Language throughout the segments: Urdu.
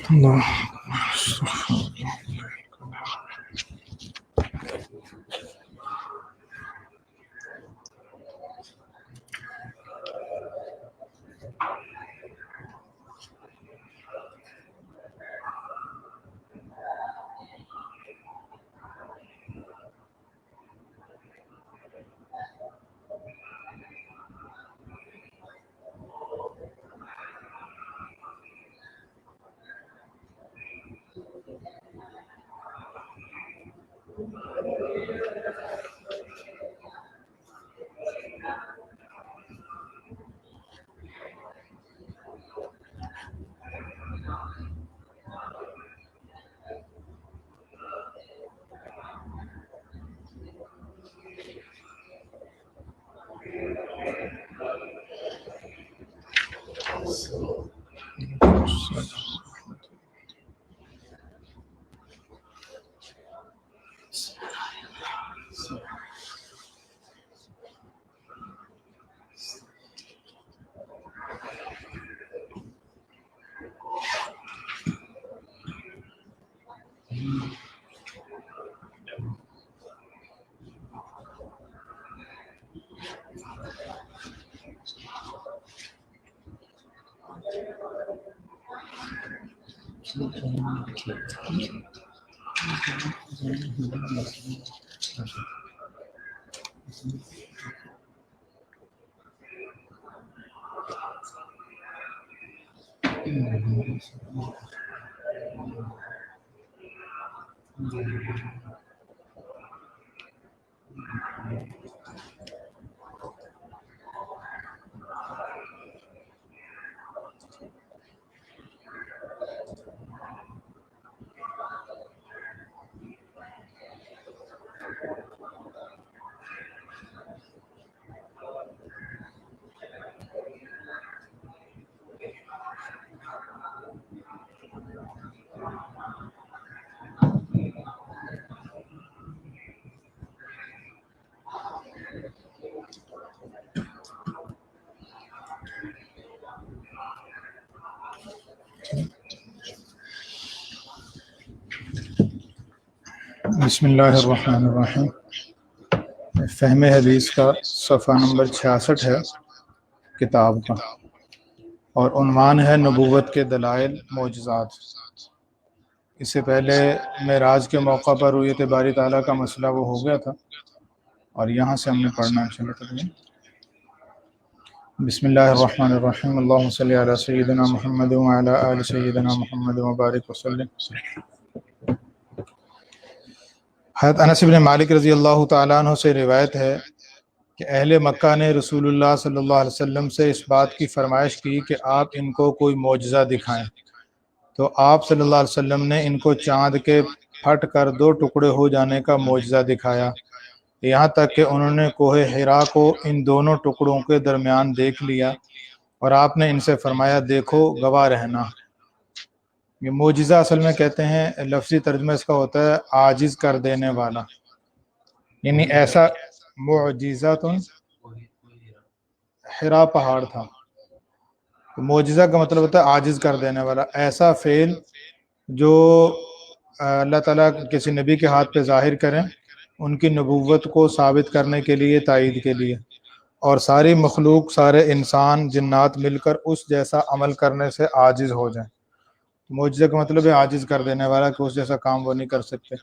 اللہ بسم اللہ الرحمن الرحیم۔ فہم حدیث کا صفحہ نمبر 66 ہے کتاب کا، اور عنوان ہے نبوت کے دلائل معجزات۔ اس سے پہلے معراج کے موقع پر رؤیت باری تعالیٰ کا مسئلہ وہ ہو گیا تھا، اور یہاں سے ہم نے پڑھنا ہے۔ بسم اللہ الرحمن الرحیم۔ اللہم صلی علی سیدنا محمد وعلی آل سیدنا محمد وبارک وسلم۔ حضرت انس بن مالک رضی اللہ تعالیٰ عنہ سے روایت ہے کہ اہل مکہ نے رسول اللہ صلی اللہ علیہ وسلم سے اس بات کی فرمائش کی کہ آپ ان کو کوئی معجزہ دکھائیں، تو آپ صلی اللہ علیہ وسلم نے ان کو چاند کے پھٹ کر 2 ٹکڑے ہو جانے کا معجزہ دکھایا، یہاں تک کہ انہوں نے کوہ حرا کو ان دونوں ٹکڑوں کے درمیان دیکھ لیا، اور آپ نے ان سے فرمایا دیکھو گواہ رہنا۔ یہ معجزہ اصل میں کہتے ہیں، لفظی ترجمہ اس کا ہوتا ہے عاجز کر دینے والا، یعنی ایسا معجزہ حرا پہاڑ تھا، معجزہ کا مطلب ہوتا ہے عاجز کر دینے والا، ایسا فعل جو اللہ تعالیٰ کسی نبی کے ہاتھ پہ ظاہر کریں ان کی نبوت کو ثابت کرنے کے لیے، تائید کے لیے، اور ساری مخلوق، سارے انسان جنات مل کر اس جیسا عمل کرنے سے عاجز ہو جائیں۔ معجزہ کا مطلب ہے عاجز کر دینے والا، کہ اس جیسا کام وہ نہیں کر سکتے۔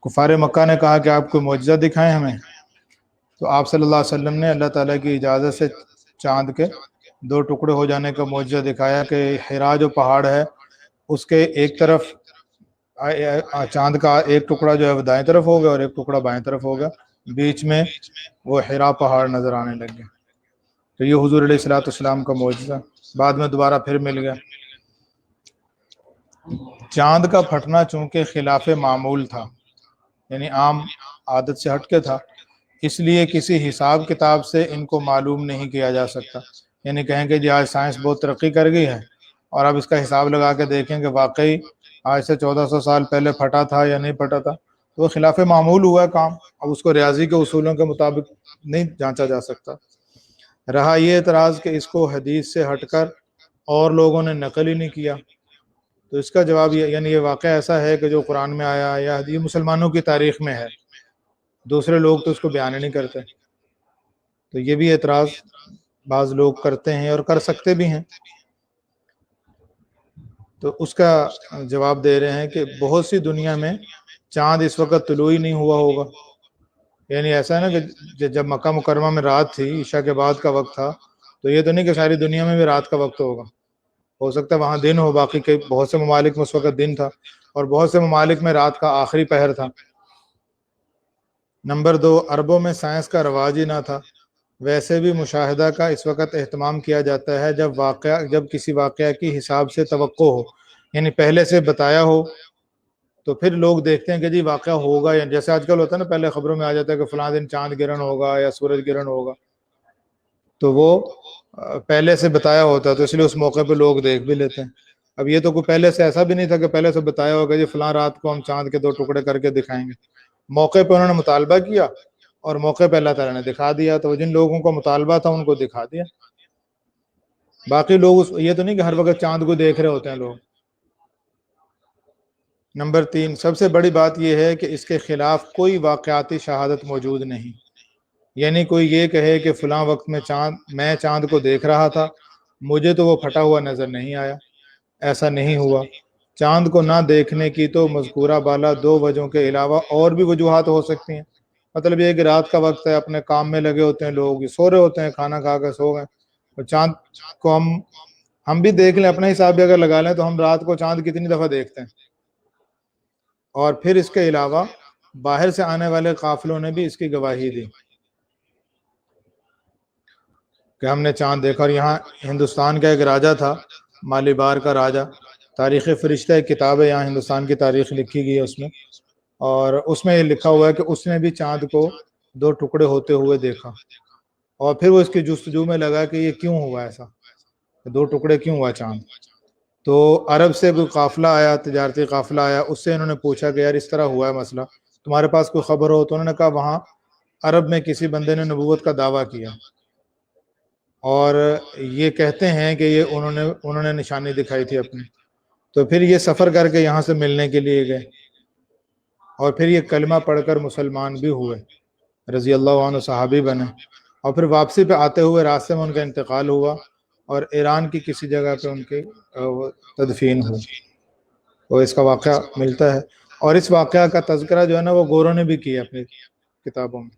کفار مکہ نے کہا کہ آپ کوئی معجزہ دکھائیں ہمیں، تو آپ صلی اللہ علیہ وسلم نے اللہ تعالیٰ کی اجازت سے چاند کے 2 ٹکڑے ہو جانے کا معجزہ دکھایا، کہ حرا جو پہاڑ ہے اس کے ایک طرف چاند کا ایک ٹکڑا جو ہے وہ دائیں طرف ہو گیا اور ایک ٹکڑا بائیں طرف ہو گیا، بیچ میں وہ حرا پہاڑ نظر آنے لگ گیا۔ تو یہ حضور علیہ الصلوۃ والسلام کا معجزہ، بعد میں دوبارہ پھر مل گیا۔ چاند کا پھٹنا چونکہ خلاف معمول تھا، یعنی عام عادت سے ہٹ کے تھا، اس لیے کسی حساب کتاب سے ان کو معلوم نہیں کیا جا سکتا۔ یعنی کہیں کہ جی آج سائنس بہت ترقی کر گئی ہے، اور اب اس کا حساب لگا کے دیکھیں کہ واقعی آج سے 1400 سال پہلے پھٹا تھا یا نہیں پھٹا تھا، تو وہ خلاف معمول ہوا ہے کام، اب اس کو ریاضی کے اصولوں کے مطابق نہیں جانچا جا سکتا۔ رہا یہ اعتراض کہ اس کو حدیث سے ہٹ کر اور لوگوں نے نقل ہی نہیں کیا، تو اس کا جواب یعنی یہ واقعہ ایسا ہے کہ جو قرآن میں آیا یا یہ مسلمانوں کی تاریخ میں ہے، دوسرے لوگ تو اس کو بیان نہیں کرتے. تو یہ بھی اعتراض بعض لوگ کرتے ہیں اور کر سکتے بھی ہیں. تو اس کا جواب دے رہے ہیں کہ بہت سی دنیا میں چاند اس وقت طلوع ہی نہیں ہوا ہوگا. یعنی ایسا ہے نا کہ جب مکہ مکرمہ میں رات تھی، عشاء کے بعد کا وقت تھا، تو یہ تو نہیں کہ ساری دنیا میں بھی رات کا وقت ہوگا. ہو سکتا ہے وہاں دن ہو، باقی کے بہت سے ممالک میں اس وقت دن تھا، اور بہت سے ممالک میں رات کا آخری پہر تھا. نمبر 2، عربوں میں سائنس کا رواج ہی نہ تھا. ویسے بھی مشاہدہ کا اس وقت اہتمام کیا جاتا ہے جب کسی واقعہ کی حساب سے توقع ہو، یعنی پہلے سے بتایا ہو، تو پھر لوگ دیکھتے ہیں کہ جی واقعہ ہوگا. یا جیسے آج کل ہوتا ہے نا، پہلے خبروں میں آ جاتا ہے کہ فلاں دن چاند گرہن ہوگا یا سورج گرہن ہوگا، تو وہ پہلے سے بتایا ہوتا ہے، تو اس لیے اس موقع پہ لوگ دیکھ بھی لیتے ہیں. اب یہ تو کوئی پہلے سے ایسا بھی نہیں تھا کہ پہلے سے بتایا ہوگا جی فلاں رات کو ہم چاند کے 2 ٹکڑے کر کے دکھائیں گے. موقع پہ انہوں نے مطالبہ کیا اور موقع پہ اللہ تعالیٰ نے دکھا دیا. تو جن لوگوں کو مطالبہ تھا ان کو دکھا دیا. باقی لوگ یہ تو نہیں کہ ہر وقت چاند کو دیکھ رہے ہوتے ہیں لوگ. نمبر 3، سب سے بڑی بات یہ ہے کہ اس کے خلاف کوئی واقعاتی شہادت موجود نہیں. یعنی کوئی یہ کہے کہ فلاں وقت میں چاند کو دیکھ رہا تھا، مجھے تو وہ پھٹا ہوا نظر نہیں آیا. ایسا نہیں ہوا. چاند کو نہ دیکھنے کی تو مذکورہ بالا 2 وجہوں کے علاوہ اور بھی وجوہات ہو سکتی ہیں. مطلب یہ کہ رات کا وقت ہے، اپنے کام میں لگے ہوتے ہیں لوگ، سو رہے ہوتے ہیں، کھانا کھا کے سو گئے. اور چاند کو ہم بھی دیکھ لیں، اپنا حساب بھی اگر لگا لیں تو ہم رات کو چاند کتنی دفعہ دیکھتے ہیں. اور پھر اس کے علاوہ باہر سے آنے والے قافلوں نے بھی اس کی گواہی دی کہ ہم نے چاند دیکھا. اور یہاں ہندوستان کا ایک راجہ تھا، مالیبار کا راجہ. تاریخ فرشتہ ایک کتاب ہے، یہاں ہندوستان کی تاریخ لکھی گئی ہے اس میں، اور اس میں یہ لکھا ہوا ہے کہ اس نے بھی چاند کو 2 ٹکڑے ہوتے ہوئے دیکھا. اور پھر وہ اس کی جستجو میں لگا کہ یہ کیوں ہوا، ایسا 2 ٹکڑے کیوں ہوا چاند. تو عرب سے کوئی قافلہ آیا، تجارتی قافلہ آیا، اس سے انہوں نے پوچھا کہ یار اس طرح ہوا ہے مسئلہ، تمہارے پاس کوئی خبر ہو؟ تو انہوں نے کہا وہاں عرب میں کسی بندے نے نبوت کا دعویٰ کیا، اور یہ کہتے ہیں کہ یہ انہوں نے نشانی دکھائی تھی اپنی. تو پھر یہ سفر کر کے یہاں سے ملنے کے لیے گئے، اور پھر یہ کلمہ پڑھ کر مسلمان بھی ہوئے، رضی اللہ عنہ صحابی بنے. اور پھر واپسی پہ آتے ہوئے راستے میں ان کا انتقال ہوا، اور ایران کی کسی جگہ پہ ان کی تدفین ہوئی. تو اس کا واقعہ ملتا ہے، اور اس واقعہ کا تذکرہ جو ہے نا وہ گوروں نے بھی کیا اپنی کتابوں میں.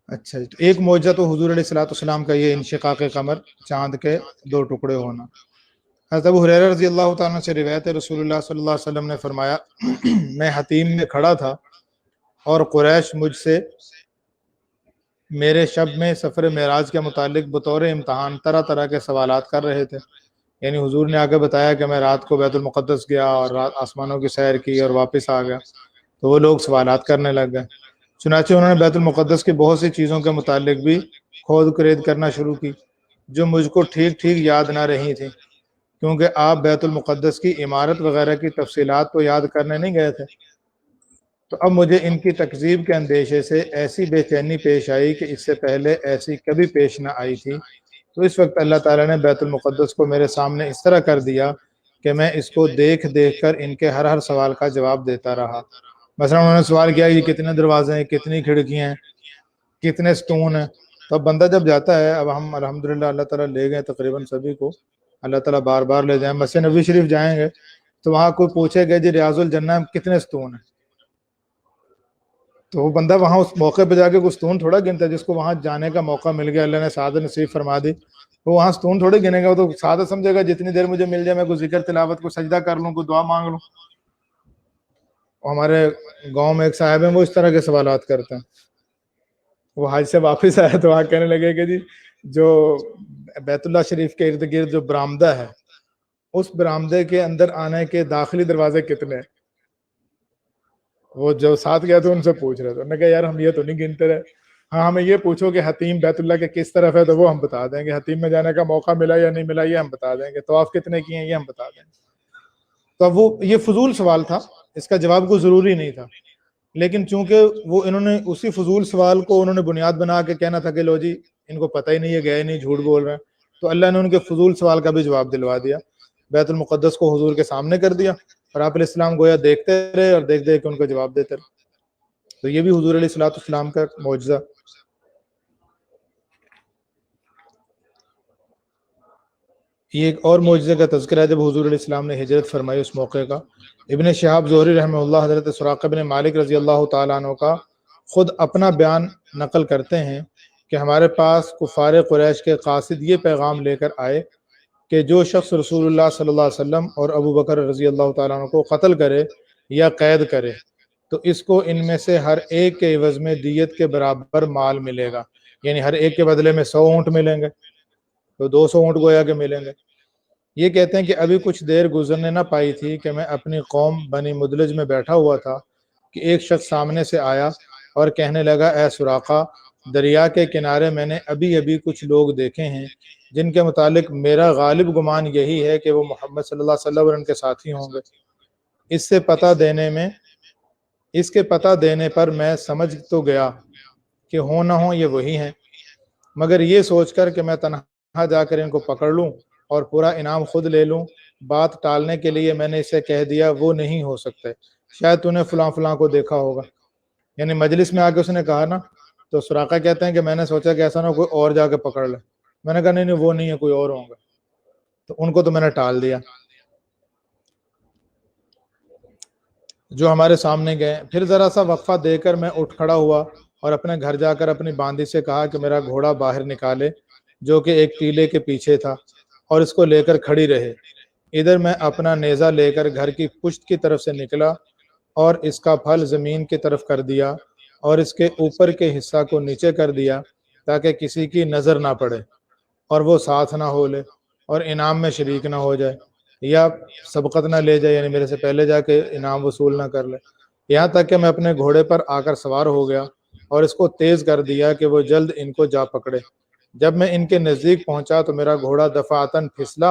اچھا، تو ایک معجزہ تو حضور علیہ الصلوۃ والسلام کا یہ انشقاق قمر، چاند کے 2 ٹکڑے ہونا. حضرت ابو ہریرہ رضی اللہ تعالیٰ سے روایت ہے، رسول اللہ صلی اللہ علیہ وسلم نے فرمایا میں حتیم میں کھڑا تھا اور قریش مجھ سے میرے شب میں سفر معراج کے متعلق بطور امتحان طرح طرح کے سوالات کر رہے تھے. یعنی حضور نے آگے بتایا کہ میں رات کو بیت المقدس گیا اور رات آسمانوں کی سیر کی اور واپس آ گیا، تو وہ لوگ سوالات کرنے لگ گئے. چنانچہ انہوں نے بیت المقدس کی بہت سی چیزوں کے متعلق بھی کھود کرید کرنا شروع کی، جو مجھ کو ٹھیک ٹھیک یاد نہ رہی تھی، کیونکہ آپ بیت المقدس کی عمارت وغیرہ کی تفصیلات تو یاد کرنے نہیں گئے تھے. تو اب مجھے ان کی تکذیب کے اندیشے سے ایسی بے چینی پیش آئی کہ اس سے پہلے ایسی کبھی پیش نہ آئی تھی. تو اس وقت اللہ تعالیٰ نے بیت المقدس کو میرے سامنے اس طرح کر دیا کہ میں اس کو دیکھ دیکھ کر ان کے ہر سوال کا جواب دیتا رہا. مثلا انہوں نے سوال کیا یہ کتنے دروازے ہیں، کتنی کھڑکیاں ہیں، کتنے ستون ہیں. تو اب بندہ جب جاتا ہے، اب ہم الحمدللہ اللہ تعالیٰ لے گئے تقریباً سبھی کو، اللہ تعالیٰ بار بار لے جائیں. مسجد نبوی شریف جائیں گے تو وہاں کوئی پوچھے گا جی ریاض الجنہ میں کتنے ستون ہیں، تو وہ بندہ وہاں اس موقع پہ جا کے کوئی ستون تھوڑا گنتا ہے. جس کو وہاں جانے کا موقع مل گیا، اللہ نے سعادت نصیب فرما دی، وہ وہاں ستون تھوڑے گنے گا. وہ تو سعادت سمجھے گا جتنی دیر مجھے مل جائے میں کوئی ذکر تلاوت کو سجدہ کر لوں، کوئی دعا مانگ لوں. ہمارے گاؤں میں ایک صاحب ہیں، وہ اس طرح کے سوالات کرتے ہیں. وہ حج سے واپس آیا تو وہاں کہنے لگے کہ جی جو بیت اللہ شریف کے ارد گرد جو برآمدہ ہے، اس برآمدے کے اندر آنے کے داخلی دروازے کتنے ہیں؟ وہ جو ساتھ گیا تھے ان سے پوچھ رہے تھے. انہوں نے کہا یار ہم یہ تو نہیں گنتے رہے، ہاں ہمیں یہ پوچھو کہ حتیم بیت اللہ کے کس طرف ہے تو وہ ہم بتا دیں گے، حتیم میں جانے کا موقع ملا یا نہیں ملا یہ ہم بتا دیں گے، طواف کتنے کیے ہیں یہ ہم بتا دیں گے. تو اب وہ یہ فضول سوال تھا، اس کا جواب کوئی ضروری نہیں تھا، لیکن چونکہ وہ انہوں نے اسی فضول سوال کو انہوں نے بنیاد بنا کے کہنا تھا کہ لو جی ان کو پتہ ہی نہیں ہے، گئے نہیں، جھوٹ بول رہے ہیں، تو اللہ نے ان کے فضول سوال کا بھی جواب دلوا دیا، بیت المقدس کو حضور کے سامنے کر دیا، اور آپ علیہ السلام گویا دیکھتے رہے اور دیکھ دیکھ کے ان کو جواب دیتے رہے۔ تو یہ بھی حضور علیہ السلام کا معجزہ۔ یہ ایک اور معجزے کا تذکرہ ہے جب حضور علیہ السلام نے ہجرت فرمائی اس موقع کا۔ ابن شہاب زہری رحمہ اللہ حضرت سراقہ بن مالک رضی اللہ تعالیٰ عنہ کا خود اپنا بیان نقل کرتے ہیں کہ ہمارے پاس کفار قریش کے قاصد یہ پیغام لے کر آئے کہ جو شخص رسول اللہ صلی اللہ علیہ وسلم اور ابو بکر رضی اللہ تعالیٰ عنہ کو قتل کرے یا قید کرے تو اس کو ان میں سے ہر ایک کے عوض میں دیت کے برابر مال ملے گا، یعنی ہر ایک کے بدلے میں 100 اونٹ ملیں گے، تو 200 اونٹ گویا کے ملیں گے۔ یہ کہتے ہیں کہ ابھی کچھ دیر گزرنے نہ پائی تھی کہ میں اپنی قوم بنی مدلج میں بیٹھا ہوا تھا کہ ایک شخص سامنے سے آیا اور کہنے لگا، اے سراقہ، دریا کے کنارے میں نے ابھی ابھی کچھ لوگ دیکھے ہیں جن کے متعلق میرا غالب گمان یہی ہے کہ وہ محمد صلی اللہ علیہ وسلم اور ان کے ساتھی ہوں گے۔ اس کے پتہ دینے پر میں سمجھ تو گیا کہ ہو نہ ہو یہ وہی ہیں، مگر یہ سوچ کر کہ میں تنہا جا کر ان کو پکڑ لوں اور پورا انعام خود لے لوں، بات ٹالنے کے لیے میں نے اسے کہہ دیا وہ نہیں ہو سکتے، شاید تو نے فلاں فلاں کو دیکھا ہوگا۔ یعنی مجلس میں آ کے اس نے کہا نا، تو سراقہ کہتے ہیں کہ میں نے سوچا کہ ایسا نہ کوئی اور جا کے پکڑ لے، میں نے کہا نہیں وہ نہیں ہے، کوئی اور ہوں گا، تو ان کو تو میں نے ٹال دیا جو ہمارے سامنے گئے۔ پھر ذرا سا وقفہ دے کر میں اٹھ کھڑا ہوا اور اپنے گھر جا کر اپنی باندی سے کہا کہ میرا گھوڑا باہر نکالے جو کہ ایک ٹیلے کے پیچھے تھا، اور اس کو لے کر کھڑی رہے۔ ادھر میں اپنا نیزہ لے کر گھر کی پشت کی طرف سے نکلا اور اس کا پھل زمین کی طرف کر دیا اور اس کے اوپر کے حصہ کو نیچے کر دیا تاکہ کسی کی نظر نہ پڑے اور وہ ساتھ نہ ہو لے اور انعام میں شریک نہ ہو جائے یا سبقت نہ لے جائے، یعنی میرے سے پہلے جا کے انعام وصول نہ کر لے، یہاں تک کہ میں اپنے گھوڑے پر آ کر سوار ہو گیا اور اس کو تیز کر دیا کہ وہ جلد ان کو جا پکڑے۔ جب میں ان کے نزدیک پہنچا تو میرا گھوڑا دفعتاً پھسلا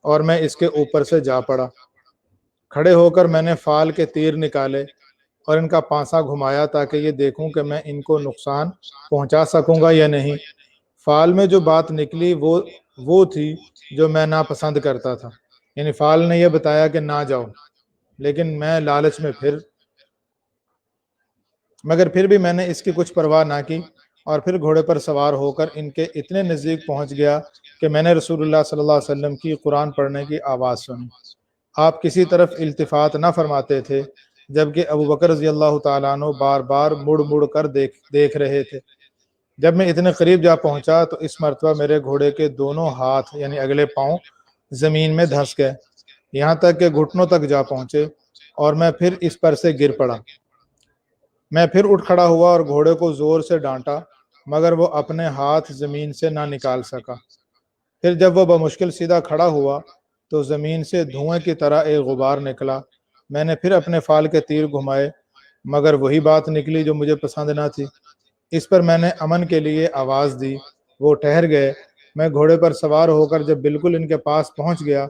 اور میں اس کے اوپر سے جا پڑا۔ کھڑے ہو کر میں نے فال کے تیر نکالے اور ان کا پانسا گھمایا تاکہ یہ دیکھوں کہ میں ان کو نقصان پہنچا سکوں گا یا نہیں۔ فال میں جو بات نکلی وہ تھی جو میں ناپسند کرتا تھا، یعنی فال نے یہ بتایا کہ نہ جاؤ، لیکن میں لالچ میں مگر پھر بھی میں نے اس کی کچھ پرواہ نہ کی اور پھر گھوڑے پر سوار ہو کر ان کے اتنے نزدیک پہنچ گیا کہ میں نے رسول اللہ صلی اللہ علیہ وسلم کی قرآن پڑھنے کی آواز سنی۔ آپ کسی طرف التفات نہ فرماتے تھے جبکہ ابو بکر رضی اللہ تعالیٰ عنہ بار بار مڑ مڑ کر دیکھ رہے تھے۔ جب میں اتنے قریب جا پہنچا تو اس مرتبہ میرے گھوڑے کے دونوں ہاتھ یعنی اگلے پاؤں زمین میں دھنس گئے، یہاں تک کہ گھٹنوں تک جا پہنچے، اور میں پھر اس پر سے گر پڑا۔ میں پھر اٹھ کھڑا ہوا اور گھوڑے کو زور سے ڈانٹا مگر وہ اپنے ہاتھ زمین سے نہ نکال سکا۔ پھر جب وہ بمشکل سیدھا کھڑا ہوا تو زمین سے دھوئیں کی طرح ایک غبار نکلا۔ میں نے پھر اپنے فال کے تیر گھمائے مگر وہی بات نکلی جو مجھے پسند نہ تھی۔ اس پر میں نے امن کے لیے آواز دی، وہ ٹھہر گئے۔ میں گھوڑے پر سوار ہو کر جب بالکل ان کے پاس پہنچ گیا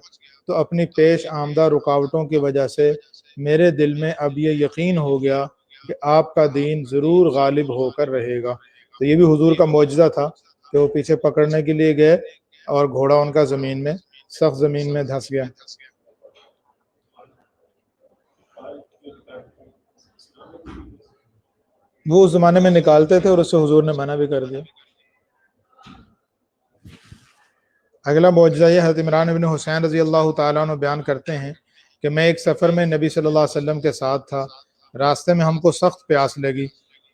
تو اپنی پیش آمدہ رکاوٹوں کی وجہ سے میرے دل میں اب یہ یقین ہو گیا کہ آپ کا دین ضرور غالب ہو کر رہے گا۔ تو یہ بھی حضور کا معجزہ تھا کہ وہ پیچھے پکڑنے کے لیے گئے اور گھوڑا ان کا زمین میں سخت زمین میں دھنس گیا۔ وہ اس زمانے میں نکالتے تھے اور اس سے حضور نے منع بھی کر دیا۔ اگلا معجزہ یہ حضرت عمران بن حسین رضی اللہ تعالیٰ عنہ بیان کرتے ہیں کہ میں ایک سفر میں نبی صلی اللہ علیہ وسلم کے ساتھ تھا، راستے میں ہم کو سخت پیاس لگی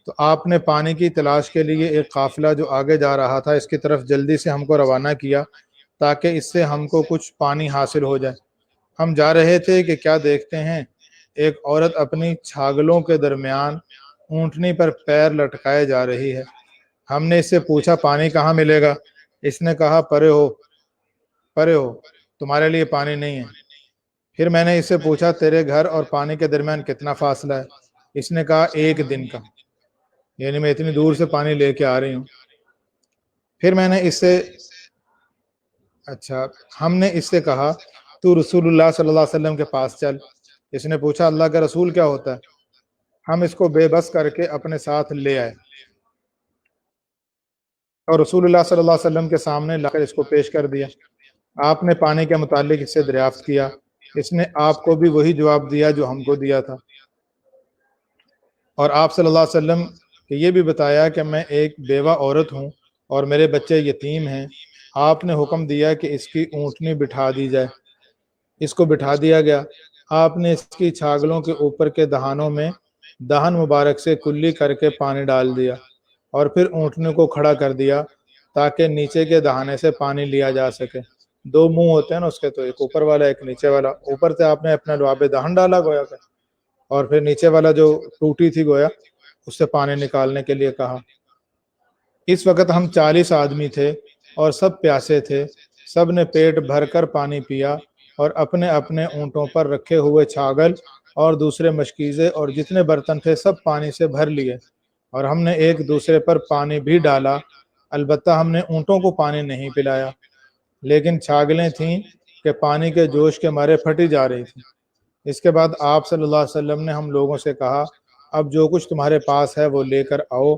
تو آپ نے پانی کی تلاش کے لیے ایک قافلہ جو آگے جا رہا تھا اس کی طرف جلدی سے ہم کو روانہ کیا تاکہ اس سے ہم کو کچھ پانی حاصل ہو جائے۔ ہم جا رہے تھے کہ کیا دیکھتے ہیں ایک عورت اپنی چھاگلوں کے درمیان اونٹنی پر پیر لٹکائے جا رہی ہے۔ ہم نے اس سے پوچھا پانی کہاں ملے گا؟ اس نے کہا پرے ہو تمہارے لیے پانی نہیں ہے۔ پھر میں نے اس سے پوچھا تیرے گھر اور پانی کے درمیان کتنا فاصلہ ہے؟ اس نے کہا 1 دن کا، یعنی میں اتنی دور سے پانی لے کے آ رہی ہوں۔ پھر میں نے ہم نے اس سے کہا تو رسول اللہ صلی اللہ علیہ وسلم کے پاس چل۔ اس نے پوچھا اللہ کا رسول کیا ہوتا ہے؟ ہم اس کو بے بس کر کے اپنے ساتھ لے آئے۔ اور رسول اللہ صلی اللہ علیہ وسلم کے سامنے لا کر اس کو پیش کر دیا۔ آپ نے پانی کے متعلق اس سے دریافت کیا، اس نے آپ کو بھی وہی جواب دیا جو ہم کو دیا تھا، اور آپ صلی اللہ علیہ وسلم کہ یہ بھی بتایا کہ میں ایک بیوہ عورت ہوں اور میرے بچے یتیم ہیں۔ آپ نے حکم دیا کہ اس کی اونٹنی بٹھا دی جائے، اس کو بٹھا دیا گیا۔ آپ نے اس کی چھاگلوں کے اوپر کے دہانوں میں دہن مبارک سے کلی کر کے پانی ڈال دیا، اور پھر اونٹنی کو کھڑا کر دیا تاکہ نیچے کے دہانے سے پانی لیا جا سکے۔ دو منہ ہوتے ہیں نا اس کے، تو ایک اوپر والا ایک نیچے والا۔ اوپر سے آپ نے اپنا لعاب دہن ڈالا گویا کہ، اور پھر نیچے والا جو ٹوٹی تھی گویا اس سے پانی نکالنے کے لیے کہا۔ اس وقت ہم 40 آدمی تھے اور سب پیاسے تھے، سب نے پیٹ بھر کر پانی پیا اور اپنے اپنے اونٹوں پر رکھے ہوئے چھاگل اور دوسرے مشکیزے اور جتنے برتن تھے سب پانی سے بھر لیے، اور ہم نے ایک دوسرے پر پانی بھی ڈالا۔ البتہ ہم نے اونٹوں کو پانی نہیں پلایا، لیکن چھاگلیں تھیں کہ پانی کے جوش کے مارے پھٹی جا رہی تھیں۔ اس کے بعد آپ صلی اللہ علیہ وسلم نے ہم لوگوں سے کہا، اب جو کچھ تمہارے پاس ہے وہ لے کر آؤ۔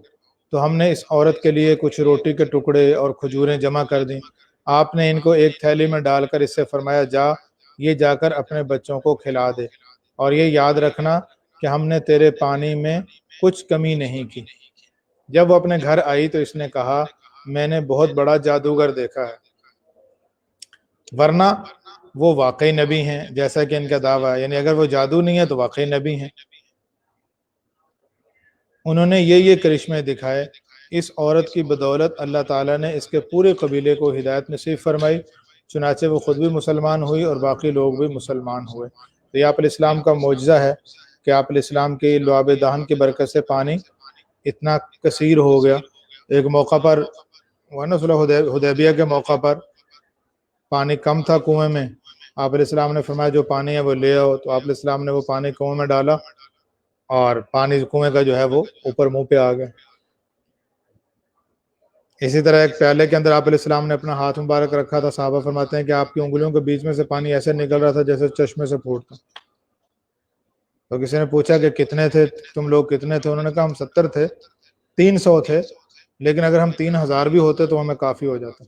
تو ہم نے اس عورت کے لیے کچھ روٹی کے ٹکڑے اور کھجوریں جمع کر دیں۔ آپ نے ان کو ایک تھیلی میں ڈال کر اس سے فرمایا، یہ جا کر اپنے بچوں کو کھلا دے، اور یہ یاد رکھنا کہ ہم نے تیرے پانی میں کچھ کمی نہیں کی۔ جب وہ اپنے گھر آئی تو اس نے کہا، میں نے بہت بڑا جادوگر دیکھا ہے، ورنہ وہ واقعی نبی ہیں جیسا کہ ان کا دعویٰ ہے، یعنی اگر وہ جادو نہیں ہے تو واقعی نبی ہیں۔ انہوں نے یہ کرشمے دکھائے۔ اس عورت کی بدولت اللہ تعالیٰ نے اس کے پورے قبیلے کو ہدایت نصیب فرمائی، چنانچہ وہ خود بھی مسلمان ہوئی اور باقی لوگ بھی مسلمان ہوئے۔ تو یہ آپ علیہ السلام کا معجزہ ہے کہ آپ علیہ السلام کی لعاب دہن کی برکت سے پانی اتنا کثیر ہو گیا۔ ایک موقع پر صلح حدیبیہ کے موقع پر پانی کم تھا کنویں میں، آپ علیہ السلام نے فرمایا جو پانی ہے وہ لے آؤ، تو آپ علیہ السلام نے وہ پانی کنویں میں ڈالا اور پانی کنویں کا جو ہے وہ اوپر منہ پہ آ گیا۔ اسی طرح ایک پیالے کے اندر آپ علیہ السلام نے اپنا ہاتھ مبارک رکھا تھا، صحابہ فرماتے ہیں کہ آپ کی انگلیوں کے بیچ میں سے پانی ایسے نکل رہا تھا جیسے چشمے سے پھوٹتا۔ تو کسی نے پوچھا کہ کتنے تھے تم لوگ، کتنے تھے؟ انہوں نے کہا ہم 70 تھے، 300 تھے، لیکن اگر ہم 3000 بھی ہوتے تو ہمیں کافی ہو جاتا۔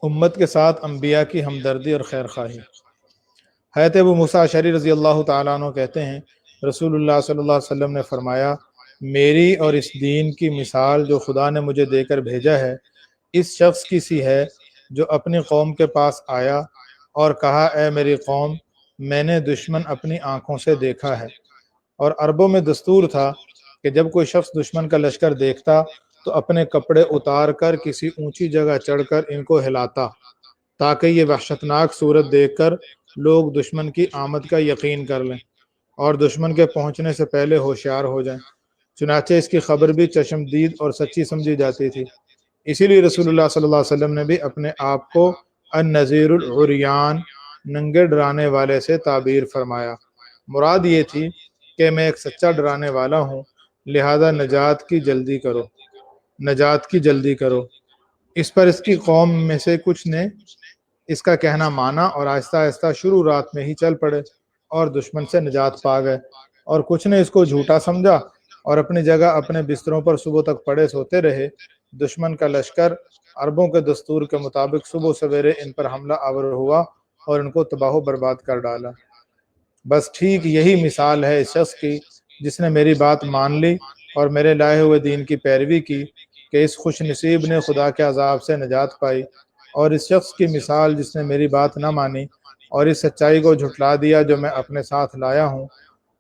امت کے ساتھ انبیاء کی ہمدردی اور خیر خواہی۔ حضرت ابو موسیٰ اشعری رضی اللہ تعالیٰ عنہ کہتے ہیں، رسول اللہ صلی اللہ علیہ وسلم نے فرمایا، میری اور اس دین کی مثال جو خدا نے مجھے دے کر بھیجا ہے، اس شخص کی سی ہے جو اپنی قوم کے پاس آیا اور کہا، اے میری قوم، میں نے دشمن اپنی آنکھوں سے دیکھا ہے۔ اور عربوں میں دستور تھا کہ جب کوئی شخص دشمن کا لشکر دیکھتا تو اپنے کپڑے اتار کر کسی اونچی جگہ چڑھ کر ان کو ہلاتا، تاکہ یہ وحشتناک صورت دیکھ کر لوگ دشمن کی آمد کا یقین کر لیں اور دشمن کے پہنچنے سے پہلے ہوشیار ہو جائیں۔ چنانچہ اس کی خبر بھی چشمدید اور سچی سمجھی جاتی تھی، اسی لیے رسول اللہ صلی اللہ علیہ وسلم نے بھی اپنے آپ کو النذیر العریان، ننگے ڈرانے والے سے تعبیر فرمایا۔ مراد یہ تھی کہ میں ایک سچا ڈرانے والا ہوں، لہذا نجات کی جلدی کرو۔ اس پر اس کی قوم میں سے کچھ نے اس کا کہنا مانا اور آہستہ آہستہ شروع رات میں ہی چل پڑے اور دشمن سے نجات پا گئے، اور کچھ نے اس کو جھوٹا سمجھا اور اپنی جگہ اپنے بستروں پر صبح تک پڑے سوتے رہے۔ دشمن کا لشکر عربوں کے دستور کے مطابق صبح سویرے ان پر حملہ آور ہوا اور ان کو تباہ و برباد کر ڈالا۔ بس ٹھیک یہی مثال ہے اس شخص کی جس نے میری بات مان لی اور میرے لائے ہوئے دین کی پیروی کی، کہ اس خوش نصیب نے خدا کے عذاب سے نجات پائی، اور اس شخص کی مثال جس نے میری بات نہ مانی اور اس سچائی کو جھٹلا دیا جو میں اپنے ساتھ لایا ہوں،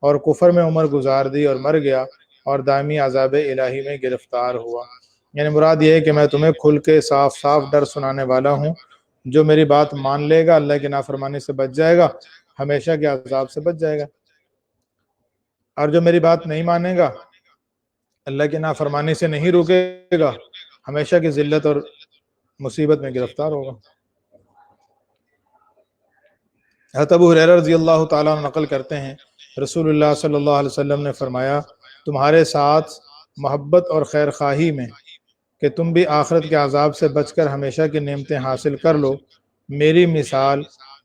اور کفر میں عمر گزار دی اور مر گیا اور دائمی عذاب الہی میں گرفتار ہوا۔ یعنی مراد یہ ہے کہ میں تمہیں کھل کے صاف ڈر سنانے والا ہوں، جو میری بات مان لے گا اللہ کی نافرمانی سے بچ جائے گا، ہمیشہ کے عذاب سے بچ جائے گا، اور جو میری بات نہیں مانے گا، اللہ کی نافرمانی سے نہیں رکے گا، ہمیشہ کی ذلت اور مصیبت میں گرفتار ہوگا۔ حضرت ابو ہریرہ رضی اللہ تعالیٰ عنہ نقل کرتے ہیں، رسول اللہ صلی اللہ علیہ وسلم نے فرمایا، تمہارے ساتھ محبت اور خیر خواہی میں کہ تم بھی آخرت کے عذاب سے بچ کر ہمیشہ کی نعمتیں حاصل کر لو، میری مثال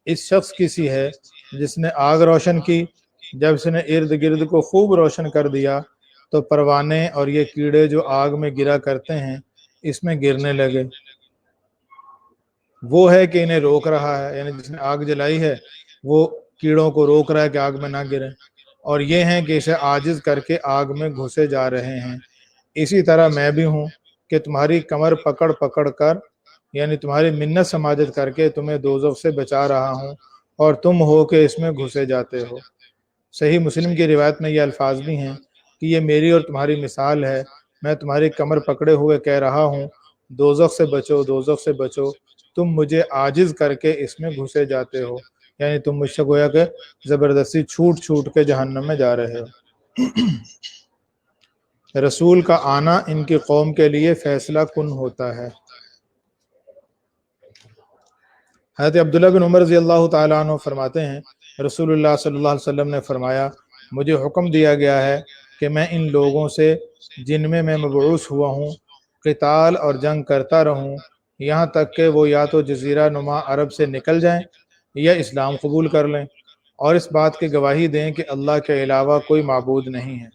اس شخص کی سی ہے جس نے آگ روشن کی، جب اس نے ارد گرد کو خوب روشن کر دیا تو پروانے اور یہ کیڑے جو آگ میں گرا کرتے ہیں اس میں گرنے لگے۔ وہ ہے کہ انہیں روک رہا ہے، یعنی جس نے آگ جلائی ہے وہ کیڑوں کو روک رہا ہے کہ آگ میں نہ گریں، اور یہ ہیں کہ اسے عاجز کر کے آگ میں گھسے جا رہے ہیں۔ اسی طرح میں بھی ہوں کہ تمہاری کمر پکڑ پکڑ کر، یعنی تمہاری منت سماجت کر کے تمہیں دوزخ سے بچا رہا ہوں، اور تم ہو کہ اس میں گھسے جاتے ہو۔ صحیح مسلم کی روایت میں یہ الفاظ بھی ہیں کہ یہ میری اور تمہاری مثال ہے، میں تمہاری کمر پکڑے ہوئے کہہ رہا ہوں دوزخ سے بچو، دوزخ سے بچو، تم مجھے عاجز کر کے اس میں گھسے جاتے ہو، یعنی تم مجھ سے گویا کہ زبردستی چھوٹ چھوٹ کے جہنم میں جا رہے ہو۔ رسول کا آنا ان کی قوم کے لیے فیصلہ کن ہوتا ہے۔ حضرت عبداللہ بن عمر رضی اللہ تعالیٰ عنہ فرماتے ہیں رسول اللہ صلی اللہ علیہ وسلم نے فرمایا مجھے حکم دیا گیا ہے کہ میں ان لوگوں سے جن میں مبعوث ہوا ہوں قتال اور جنگ کرتا رہوں یہاں تک کہ وہ یا تو جزیرہ نما عرب سے نکل جائیں یا اسلام قبول کر لیں، اور اس بات کی گواہی دیں کہ اللہ کے علاوہ کوئی معبود نہیں ہے،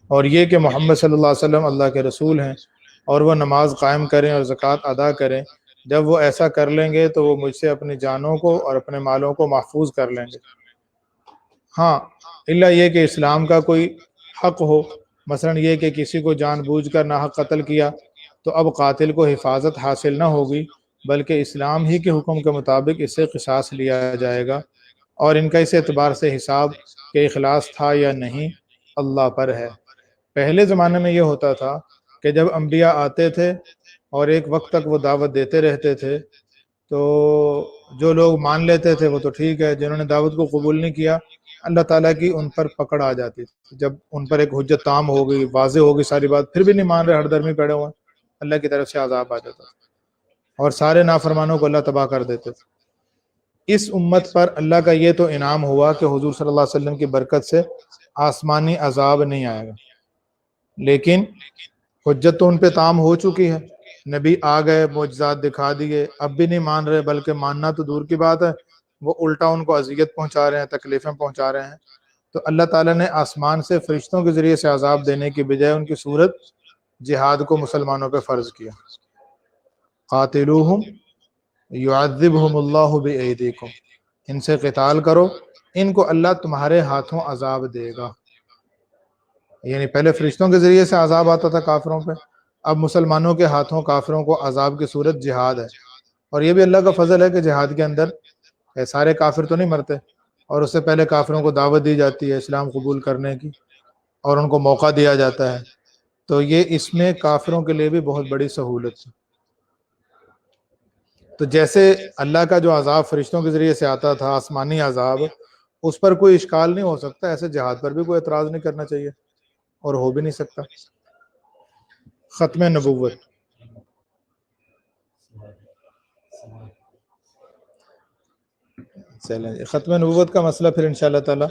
اور یہ کہ محمد صلی اللہ علیہ وسلم اللہ کے رسول ہیں، اور وہ نماز قائم کریں اور زکوٰۃ ادا کریں۔ جب وہ ایسا کر لیں گے تو وہ مجھ سے اپنی جانوں کو اور اپنے مالوں کو محفوظ کر لیں گے، ہاں الا یہ کہ اسلام کا کوئی حق ہو، مثلا یہ کہ کسی کو جان بوجھ کر ناحق قتل کیا تو اب قاتل کو حفاظت حاصل نہ ہوگی، بلکہ اسلام ہی کے حکم کے مطابق اس سے قصاص لیا جائے گا، اور ان کا اس اعتبار سے حساب کہ اخلاص تھا یا نہیں اللہ پر ہے۔ پہلے زمانے میں یہ ہوتا تھا کہ جب انبیاء آتے تھے اور ایک وقت تک وہ دعوت دیتے رہتے تھے تو جو لوگ مان لیتے تھے وہ تو ٹھیک ہے، جنہوں نے دعوت کو قبول نہیں کیا اللہ تعالیٰ کی ان پر پکڑ آ جاتی تھی۔ جب ان پر ایک حجت تام ہو گئی، واضح ہو گئی ساری بات، پھر بھی نہیں مان رہے، ہر درمی پڑے ہوئے، اللہ کی طرف سے عذاب آ جاتا تھا اور سارے نافرمانوں کو اللہ تباہ کر دیتے تھے۔ اس امت پر اللہ کا یہ تو انعام ہوا کہ حضور صلی اللہ علیہ وسلم کی برکت سے آسمانی عذاب نہیں آئے گا، لیکن حجت تو ان پہ تام ہو چکی ہے، نبی آ گئے، معجزات دکھا دیے، اب بھی نہیں مان رہے، بلکہ ماننا تو دور کی بات ہے، وہ الٹا ان کو اذیت پہنچا رہے ہیں، تکلیفیں پہنچا رہے ہیں۔ تو اللہ تعالیٰ نے آسمان سے فرشتوں کے ذریعے سے عذاب دینے کی بجائے ان کی صورت جہاد کو مسلمانوں پہ فرض کیا۔ قاتلوہم یعذبہم اللہ بایدیکم، ان سے قتال کرو، ان کو اللہ تمہارے ہاتھوں عذاب دے گا۔ یعنی پہلے فرشتوں کے ذریعے سے عذاب آتا تھا کافروں پہ، اب مسلمانوں کے ہاتھوں کافروں کو عذاب کی صورت جہاد ہے، اور یہ بھی اللہ کا فضل ہے کہ جہاد کے اندر سارے کافر تو نہیں مرتے، اور اس سے پہلے کافروں کو دعوت دی جاتی ہے اسلام قبول کرنے کی اور ان کو موقع دیا جاتا ہے، تو یہ اس میں کافروں کے لیے بھی بہت بڑی سہولت ہے۔ تو جیسے اللہ کا جو عذاب فرشتوں کے ذریعے سے آتا تھا آسمانی عذاب، اس پر کوئی اشکال نہیں ہو سکتا، ایسے جہاد پر بھی کوئی اعتراض نہیں کرنا چاہیے اور ہو بھی نہیں سکتا۔ ختم نبوت، چلیں ختم نبوت کا مسئلہ پھر انشاءاللہ تعالی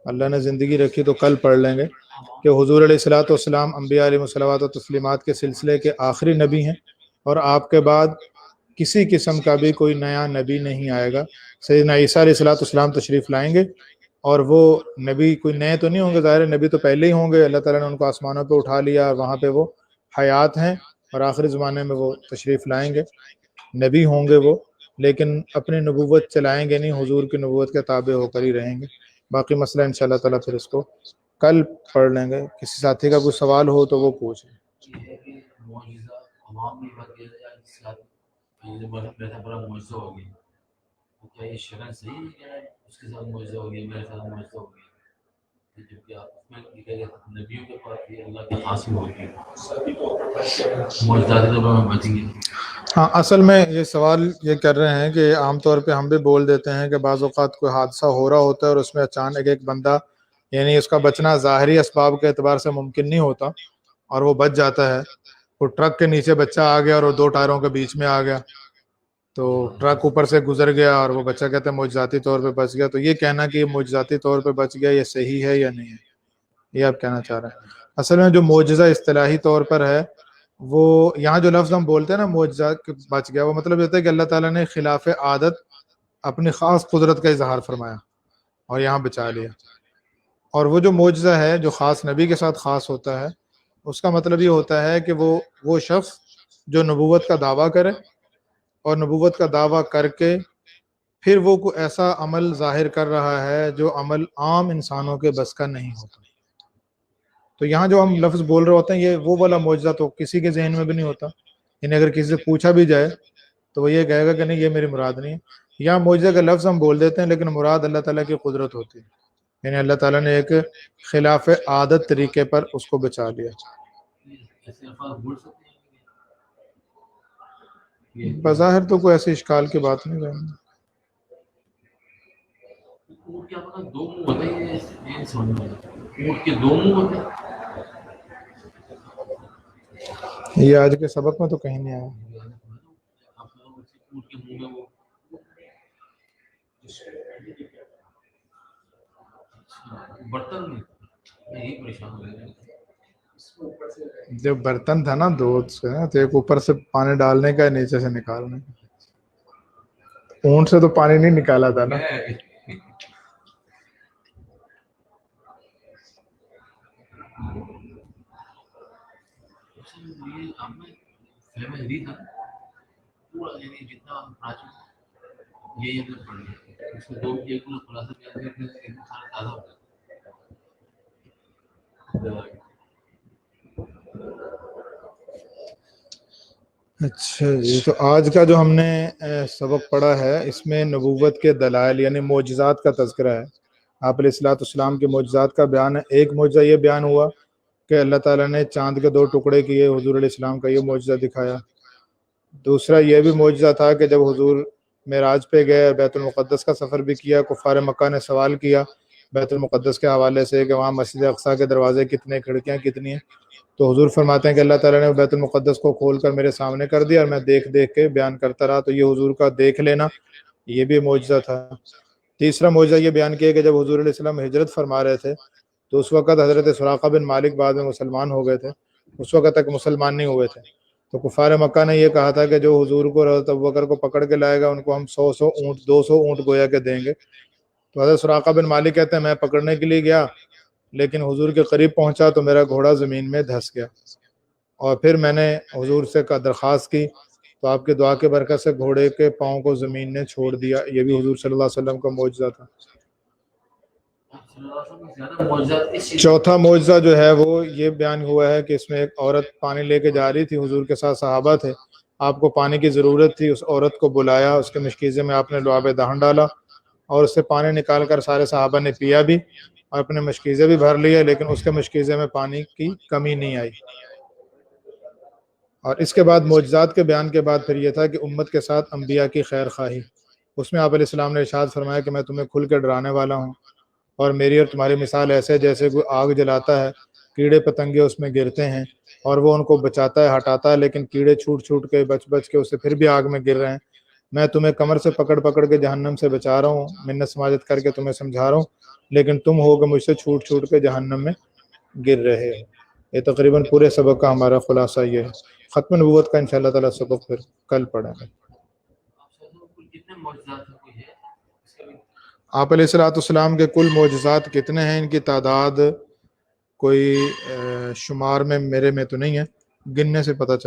اللہ نے زندگی رکھی تو کل پڑھ لیں گے کہ حضور علیہ الصلوۃ والسلام انبیاء علیہ الصلوۃ والتسلیمات کے سلسلے کے آخری نبی ہیں، اور آپ کے بعد کسی قسم کا بھی کوئی نیا نبی نہیں آئے گا۔ سیدنا عیسیٰ علیہ الصلوۃ والسلام تشریف لائیں گے، اور وہ نبی کوئی نئے تو نہیں ہوں گے، ظاہر نبی تو پہلے ہی ہوں گے، اللہ تعالیٰ نے ان کو آسمانوں پہ اٹھا لیا، وہاں پہ وہ حیات ہیں، اور آخری زمانے میں وہ تشریف لائیں گے، نبی ہوں گے وہ، لیکن اپنی نبوت چلائیں گے نہیں، حضور کی نبوت کے تابع ہو کر ہی رہیں گے۔ باقی مسئلہ انشاءاللہ تعالیٰ پھر اس کو کل پڑھ لیں گے۔ کسی ساتھی کا کوئی سوال ہو تو وہ پوچھیں۔ ہاں اصل میں یہ سوال یہ کر رہے ہیں کہ عام طور پہ ہم بھی بول دیتے ہیں کہ بعض اوقات کوئی حادثہ ہو رہا ہوتا ہے اور اس میں اچانک ایک بندہ، یعنی اس کا بچنا ظاہری اسباب کے اعتبار سے ممکن نہیں ہوتا اور وہ بچ جاتا ہے، وہ ٹرک کے نیچے بچہ آ گیا اور وہ دو ٹائروں کے بیچ میں آ گیا، تو ٹرک اوپر سے گزر گیا اور وہ بچہ کہتے ہیں معجزاتی طور پہ بچ گیا، تو یہ کہنا کہ یہ معجزاتی طور پہ بچ گیا یہ صحیح ہے یا نہیں ہے، یہ آپ کہنا چاہ رہے ہیں؟ اصل میں جو معجزہ اصطلاحی طور پر ہے، وہ یہاں جو لفظ ہم بولتے ہیں نا معجزہ بچ گیا، وہ مطلب یہ ہوتا ہے کہ اللہ تعالیٰ نے خلاف عادت اپنی خاص قدرت کا اظہار فرمایا اور یہاں بچا لیا، اور وہ جو معجزہ ہے جو خاص نبی کے ساتھ خاص ہوتا ہے اس کا مطلب یہ ہوتا ہے کہ وہ شخص جو نبوت کا دعویٰ کرے اور نبوت کا دعویٰ کر کے پھر وہ کوئی ایسا عمل ظاہر کر رہا ہے جو عمل عام انسانوں کے بس کا نہیں ہوتا. تو یہاں جو ہم لفظ بول رہے ہوتے ہیں یہ وہ والا معجزہ تو کسی کے ذہن میں بھی نہیں ہوتا. یعنی اگر کسی سے پوچھا بھی جائے تو وہ یہ کہے گا کہ نہیں یہ میری مراد نہیں ہے. یہاں معجزہ کا لفظ ہم بول دیتے ہیں لیکن مراد اللہ تعالیٰ کی قدرت ہوتی ہے. یعنی اللہ تعالیٰ نے ایک خلاف عادت طریقے پر اس کو بچا لیا. بظاہر تو کوئی ایسے اشکال کی بات نہیں ہے. یہ آج کے سبق میں تو کہیں نہیں آیا. جو برتن تھا نا دودھ سے تو ایک اوپر سے پانی ڈالنے کا نیچے سے نکالنے کا. اونٹ سے تو پانی نہیں نکالا تھا نا. اچھا جی، تو آج کا جو ہم نے سبق پڑھا ہے اس میں نبوت کے دلائل یعنی معجزات کا تذکرہ ہے. آپ علیہ الصلوۃ والسلام کے معجزات کا بیان ہے. ایک معجزہ یہ بیان ہوا کہ اللہ تعالیٰ نے چاند کے 2 ٹکڑے کیے، حضور علیہ السلام کا یہ معجزہ دکھایا. دوسرا یہ بھی معجزہ تھا کہ جب حضور معراج پہ گئے، بیت المقدس کا سفر بھی کیا، کفار مکہ نے سوال کیا بیت المقدس کے حوالے سے کہ وہاں مسجد اقصیٰ کے دروازے کتنے، کھڑکیاں کتنی ہیں. تو حضور فرماتے ہیں کہ اللہ تعالیٰ نے بیت المقدس کو کھول کر میرے سامنے کر دیا اور میں دیکھ دیکھ کے بیان کرتا رہا. تو یہ حضور کا دیکھ لینا یہ بھی معجزہ تھا. تیسرا معجزہ یہ بیان کیا کہ جب حضور علیہ السلام ہجرت فرما رہے تھے تو اس وقت حضرت سراقہ بن مالک بعد میں مسلمان ہو گئے تھے، اس وقت تک مسلمان نہیں ہوئے تھے. تو کفار مکہ نے یہ کہا تھا کہ جو حضور کو حضرت ابوبکر کو پکڑ کے لائے گا ان کو ہم 100 اونٹ 200 اونٹ گویا کے دیں گے. تو حضرت سراقہ بن مالک کہتے ہیں میں پکڑنے کے لیے گیا لیکن حضور کے قریب پہنچا تو میرا گھوڑا زمین میں دھس گیا اور پھر میں نے حضور سے درخواست کی تو آپ کی دعا کے برکت سے گھوڑے کے پاؤں کو زمین نے چھوڑ دیا. یہ بھی حضور صلی اللہ علیہ وسلم کا معجزہ تھا. چوتھا معجزہ جو ہے وہ یہ بیان ہوا ہے کہ اس میں ایک عورت پانی لے کے جا رہی تھی، حضور کے ساتھ صحابہ تھے، آپ کو پانی کی ضرورت تھی. اس عورت کو بلایا، اس کے مشکیزے میں آپ نے لعاب دہن ڈالا اور اس سے پانی نکال کر سارے صحابہ نے پیا بھی اور اپنے مشکیزے بھی بھر لیے، لیکن اس کے مشکیزے میں پانی کی کمی نہیں آئی. اور اس کے بعد معجزات کے بیان کے بعد پھر یہ تھا کہ امت کے ساتھ انبیاء کی خیر خواہی. اس میں آپ علیہ السلام نے ارشاد فرمایا کہ میں تمہیں کھل کے ڈرانے والا ہوں اور میری اور تمہاری مثال ایسے جیسے کوئی آگ جلاتا ہے، کیڑے پتنگے اس میں گرتے ہیں اور وہ ان کو بچاتا ہے، ہٹاتا ہے، لیکن کیڑے چھوٹ چھوٹ کے بچ کے اسے پھر بھی آگ میں گر رہے ہیں. میں تمہیں کمر سے پکڑ پکڑ کے جہنم سے بچا رہا ہوں، منت سماجت کر کے تمہیں سمجھا رہا ہوں، لیکن تم ہو کہ مجھ سے چھوٹ چھوٹ کے جہنم میں گر رہے ہو. یہ تقریباً پورے سبق کا ہمارا خلاصہ یہ ہے. ختم نبوت کا انشاءاللہ تعالیٰ سبق پھر کل پڑھیں گے. آپ علیہ الصلوۃ والسلام کے کل معجزات کتنے ہیں، ان کی تعداد کوئی شمار میں میرے میں تو نہیں ہے، گننے سے پتہ چلے.